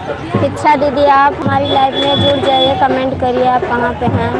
इच्छा दीदी आप हमारी लाइफ में जुड़ जाइए, कमेंट करिए आप कहाँ पे हैं।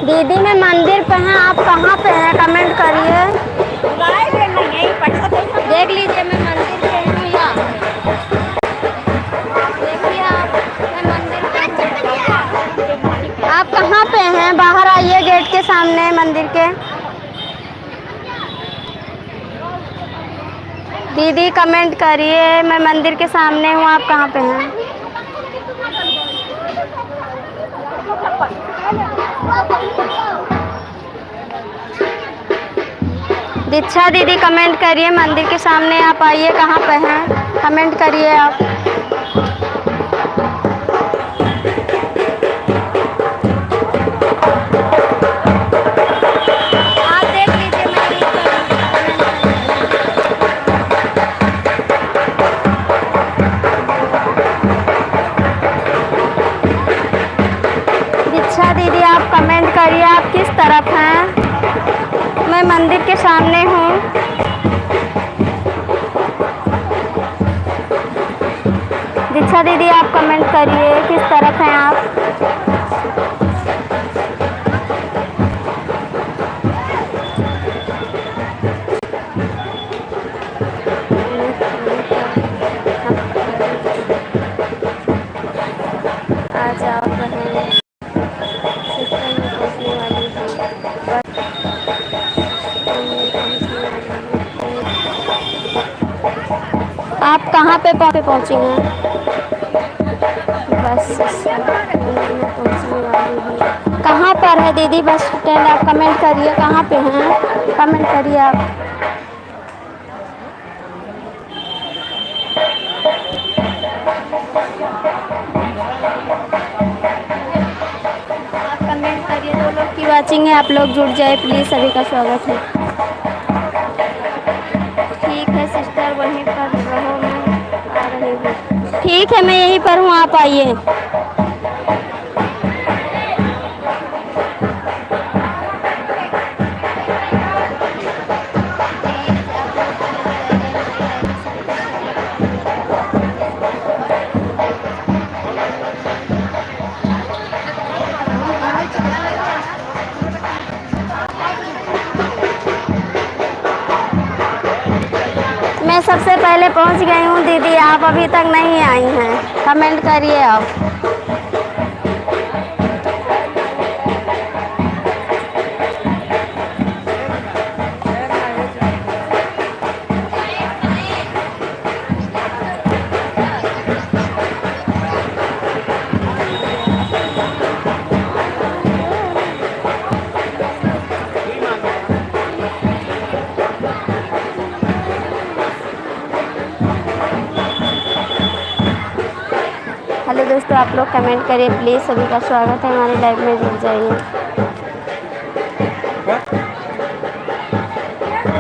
दीदी मैं मंदिर पे हैं, आप कहाँ पे हैं कमेंट करिए। देख लीजिए मैं मंदिर पे हूँ या देखिए मैं मंदिर पे हूँ। आप कहाँ पे हैं, बाहर आइए गेट के सामने मंदिर के। दीदी कमेंट करिए, मैं मंदिर के सामने हूँ, आप कहाँ पे हैं। दीक्षा दीदी कमेंट करिए, मंदिर के सामने आप आइए, कहाँ पे हैं कमेंट करिए आप। आप देख लीजिए मैं यहीं पर। दीक्षा दीदी आप कमेंट करिए, आप किस तरफ हैं। मैं मंदिर के सामने हूँ। दीक्षा दीदी आप कमेंट करिए, किस तरफ हैं आप। आ जाओ बहन, सिस्टर में पहुँचने वाली हूँ। आप कहाँ पे पहुँची हैं। बस पहुँचने वाली हूँ। कहाँ पर है दीदी बस स्टैंड, आप कमेंट करिए कहाँ पे हैं, कमेंट करिए आप। कमेंट करिए, जो लोग की वाचिंग है आप लोग जुड़ जाए प्लीज़, सभी का स्वागत है। ठीक है सिस्टर वहीं पर रहो, मैं आ रही हूँ। ठीक है मैं यहीं पर हूँ, आप आइए। मैं सबसे पहले पहुंच गई हूं दीदी, आप अभी तक नहीं आई हैं, कमेंट करिए आप। हेलो दोस्तों, आप लोग कमेंट करिए प्लीज़, सभी का स्वागत है, हमारे लाइव में जुड़ जाइए।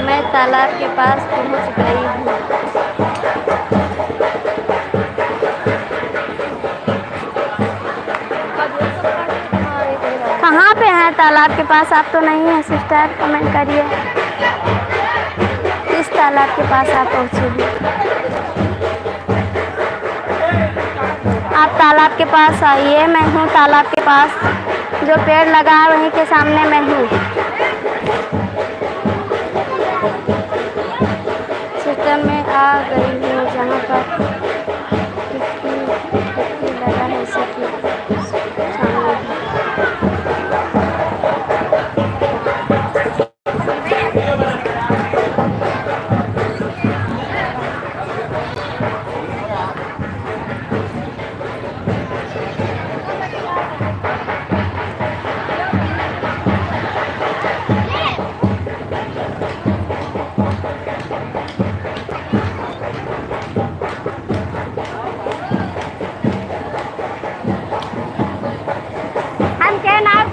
मैं तालाब के पास पहुंच गई हूँ। कहाँ पे हैं तालाब के पास, आप तो नहीं हैं सिस्टर, कमेंट करिए किस तालाब के पास आप पहुँचे हैं। आप तालाब के पास आइए, मैं हूँ तालाब के पास, जो पेड़ लगा है वहीं के सामने मैं हूँ। आ गई हूँ जहाँ पर